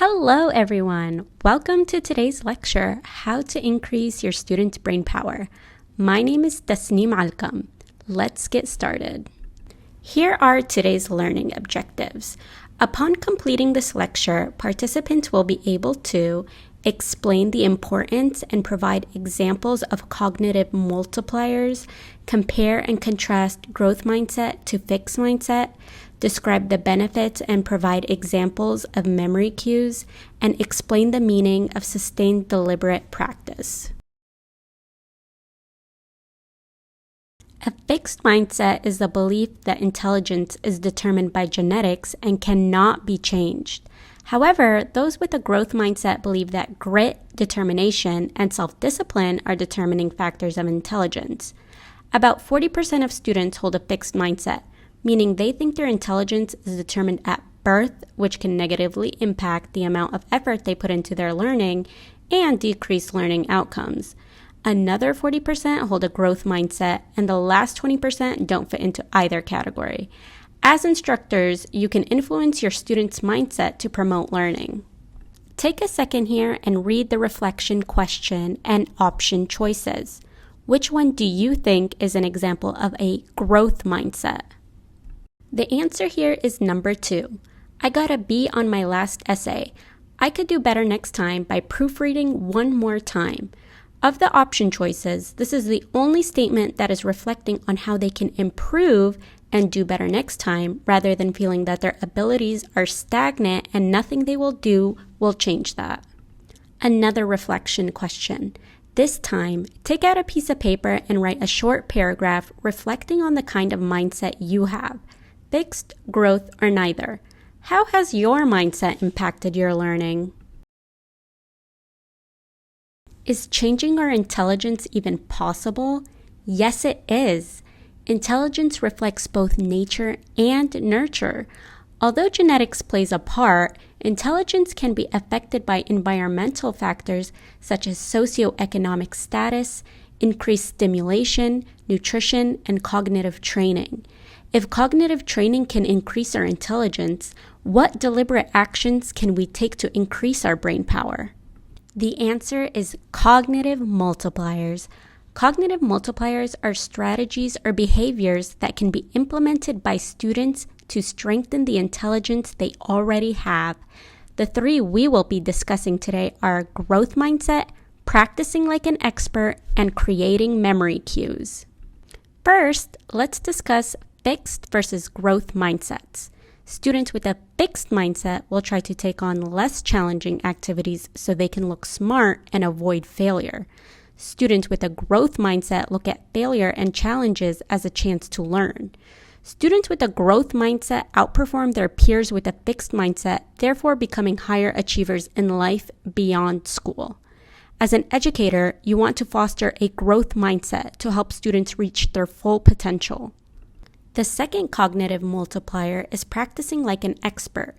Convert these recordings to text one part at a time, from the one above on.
Hello everyone! Welcome to today's lecture, How to Increase Your Student's Brain Power. My name is Tasneem Alkam. Let's get started. Here are today's learning objectives. Upon completing this lecture, participants will be able to explain the importance and provide examples of cognitive multipliers, compare and contrast growth mindset to fixed mindset, describe the benefits and provide examples of memory cues, and explain the meaning of sustained deliberate practice. A fixed mindset is the belief that intelligence is determined by genetics and cannot be changed. However, those with a growth mindset believe that grit, determination, and self-discipline are determining factors of intelligence. About 40% of students hold a fixed mindset, meaning they think their intelligence is determined at birth, which can negatively impact the amount of effort they put into their learning and decrease learning outcomes. Another 40% hold a growth mindset, and the last 20% don't fit into either category. As instructors, you can influence your students' mindset to promote learning. Take a second here and read the reflection question and option choices. Which one do you think is an example of a growth mindset? The answer here is number 2. I got a B on my last essay. I could do better next time by proofreading one more time. Of the option choices, this is the only statement that is reflecting on how they can improve and do better next time, rather than feeling that their abilities are stagnant and nothing they will do will change that. Another reflection question. This time, take out a piece of paper and write a short paragraph reflecting on the kind of mindset you have. Fixed, growth, or neither. How has your mindset impacted your learning? Is changing our intelligence even possible? Yes, it is. Intelligence reflects both nature and nurture. Although genetics plays a part, intelligence can be affected by environmental factors such as socioeconomic status, increased stimulation, nutrition, and cognitive training. If cognitive training can increase our intelligence, what deliberate actions can we take to increase our brain power? The answer is cognitive multipliers. Cognitive multipliers are strategies or behaviors that can be implemented by students to strengthen the intelligence they already have. The 3 we will be discussing today are growth mindset, practicing like an expert, and creating memory cues. First, let's discuss fixed versus growth mindsets. Students with a fixed mindset will try to take on less challenging activities so they can look smart and avoid failure. Students with a growth mindset look at failure and challenges as a chance to learn. Students with a growth mindset outperform their peers with a fixed mindset, therefore becoming higher achievers in life beyond school. As an educator, you want to foster a growth mindset to help students reach their full potential. The second cognitive multiplier is practicing like an expert.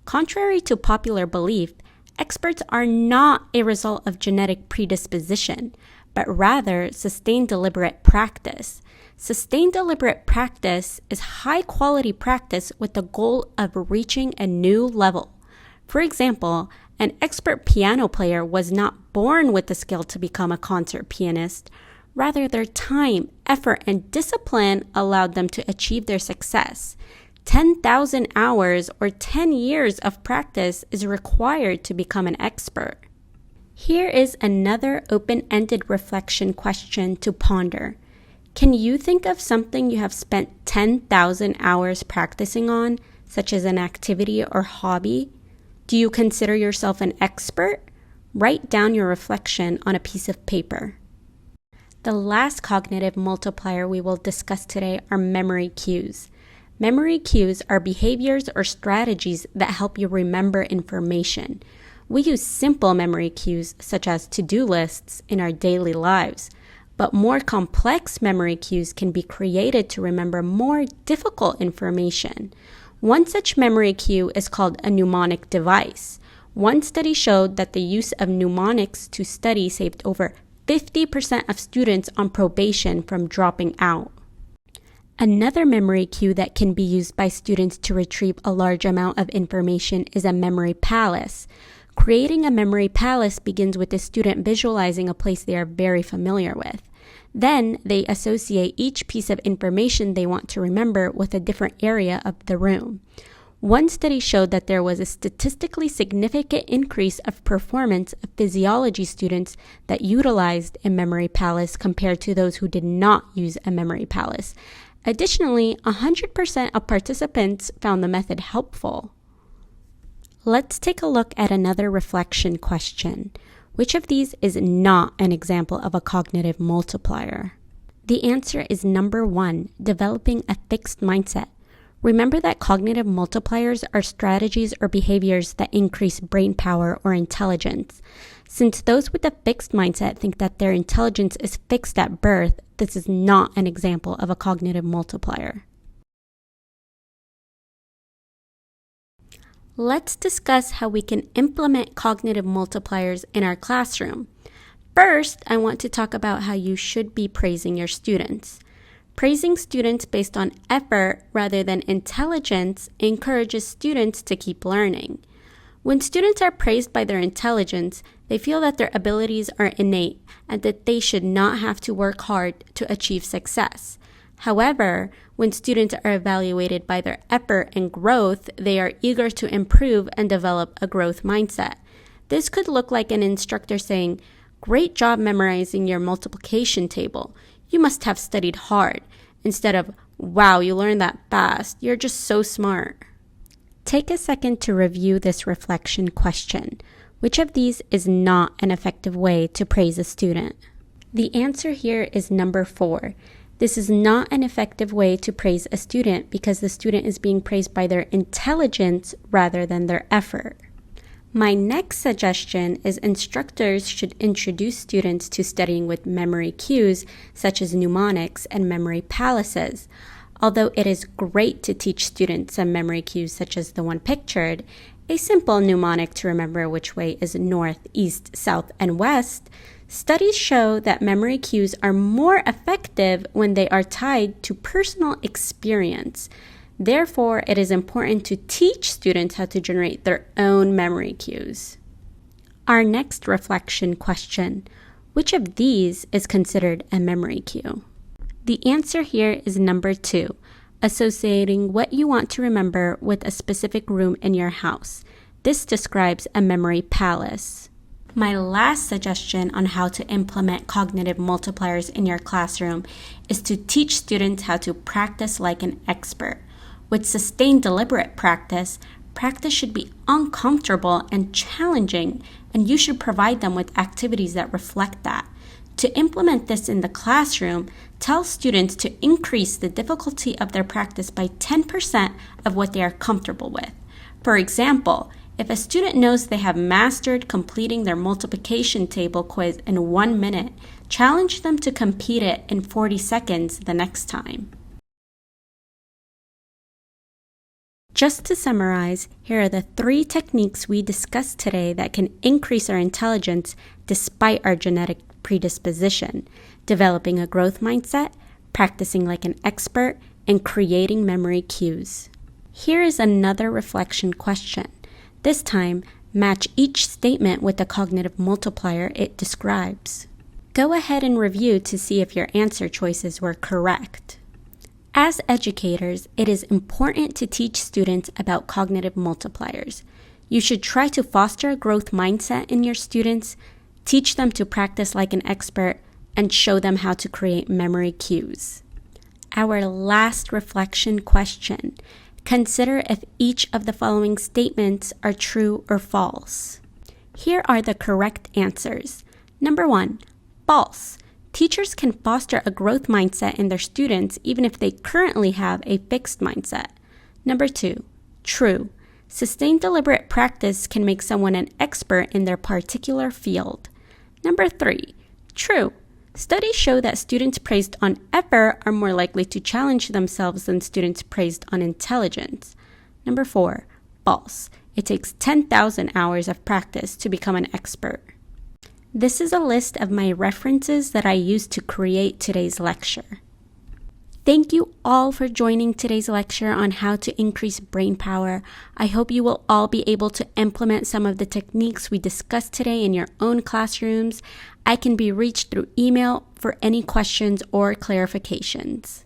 Contrary to popular belief, experts are not a result of genetic predisposition, but rather sustained deliberate practice. Sustained deliberate practice is high-quality practice with the goal of reaching a new level. For example, an expert piano player was not born with the skill to become a concert pianist. Rather, their time, effort, and discipline allowed them to achieve their success. 10,000 hours or 10 years of practice is required to become an expert. Here is another open-ended reflection question to ponder. Can you think of something you have spent 10,000 hours practicing on, such as an activity or hobby? Do you consider yourself an expert? Write down your reflection on a piece of paper. The last cognitive multiplier we will discuss today are memory cues. Memory cues are behaviors or strategies that help you remember information. We use simple memory cues such as to-do lists in our daily lives, but more complex memory cues can be created to remember more difficult information. One such memory cue is called a mnemonic device. One study showed that the use of mnemonics to study saved over 50% of students on probation from dropping out. Another memory cue that can be used by students to retrieve a large amount of information is a memory palace. Creating a memory palace begins with the student visualizing a place they are very familiar with. Then they associate each piece of information they want to remember with a different area of the room. One study showed that there was a statistically significant increase of performance of physiology students that utilized a memory palace compared to those who did not use a memory palace. Additionally, 100% of participants found the method helpful. Let's take a look at another reflection question. Which of these is not an example of a cognitive multiplier? The answer is number 1, developing a fixed mindset. Remember that cognitive multipliers are strategies or behaviors that increase brain power or intelligence. Since those with a fixed mindset think that their intelligence is fixed at birth, this is not an example of a cognitive multiplier. Let's discuss how we can implement cognitive multipliers in our classroom. First, I want to talk about how you should be praising your students. Praising students based on effort rather than intelligence encourages students to keep learning. When students are praised by their intelligence, they feel that their abilities are innate and that they should not have to work hard to achieve success. However, when students are evaluated by their effort and growth, they are eager to improve and develop a growth mindset. This could look like an instructor saying, "Great job memorizing your multiplication table. You must have studied hard," instead of, "Wow, you learned that fast. You're just so smart." Take a second to review this reflection question. Which of these is not an effective way to praise a student? The answer here is number 4. This is not an effective way to praise a student because the student is being praised by their intelligence rather than their effort. My next suggestion is instructors should introduce students to studying with memory cues such as mnemonics and memory palaces. Although it is great to teach students some memory cues such as the one pictured, a simple mnemonic to remember which way is north, east, south, and west, studies show that memory cues are more effective when they are tied to personal experience. Therefore, it is important to teach students how to generate their own memory cues. Our next reflection question: which of these is considered a memory cue? The answer here is number 2, associating what you want to remember with a specific room in your house. This describes a memory palace. My last suggestion on how to implement cognitive multipliers in your classroom is to teach students how to practice like an expert. With sustained deliberate practice, practice should be uncomfortable and challenging, and you should provide them with activities that reflect that. To implement this in the classroom, tell students to increase the difficulty of their practice by 10% of what they are comfortable with. For example, if a student knows they have mastered completing their multiplication table quiz in 1 minute, challenge them to complete it in 40 seconds the next time. Just to summarize, here are the 3 techniques we discussed today that can increase our intelligence despite our genetic predisposition: developing a growth mindset, practicing like an expert, and creating memory cues. Here is another reflection question. This time, match each statement with the cognitive multiplier it describes. Go ahead and review to see if your answer choices were correct. As educators, it is important to teach students about cognitive multipliers. You should try to foster a growth mindset in your students, teach them to practice like an expert, and show them how to create memory cues. Our last reflection question: consider if each of the following statements are true or false. Here are the correct answers. Number 1, false. Teachers can foster a growth mindset in their students even if they currently have a fixed mindset. Number 2, true. Sustained deliberate practice can make someone an expert in their particular field. Number 3, true. Studies show that students praised on effort are more likely to challenge themselves than students praised on intelligence. Number 4, false. It takes 10,000 hours of practice to become an expert. This is a list of my references that I used to create today's lecture. Thank you all for joining today's lecture on how to increase brain power. I hope you will all be able to implement some of the techniques we discussed today in your own classrooms. I can be reached through email for any questions or clarifications.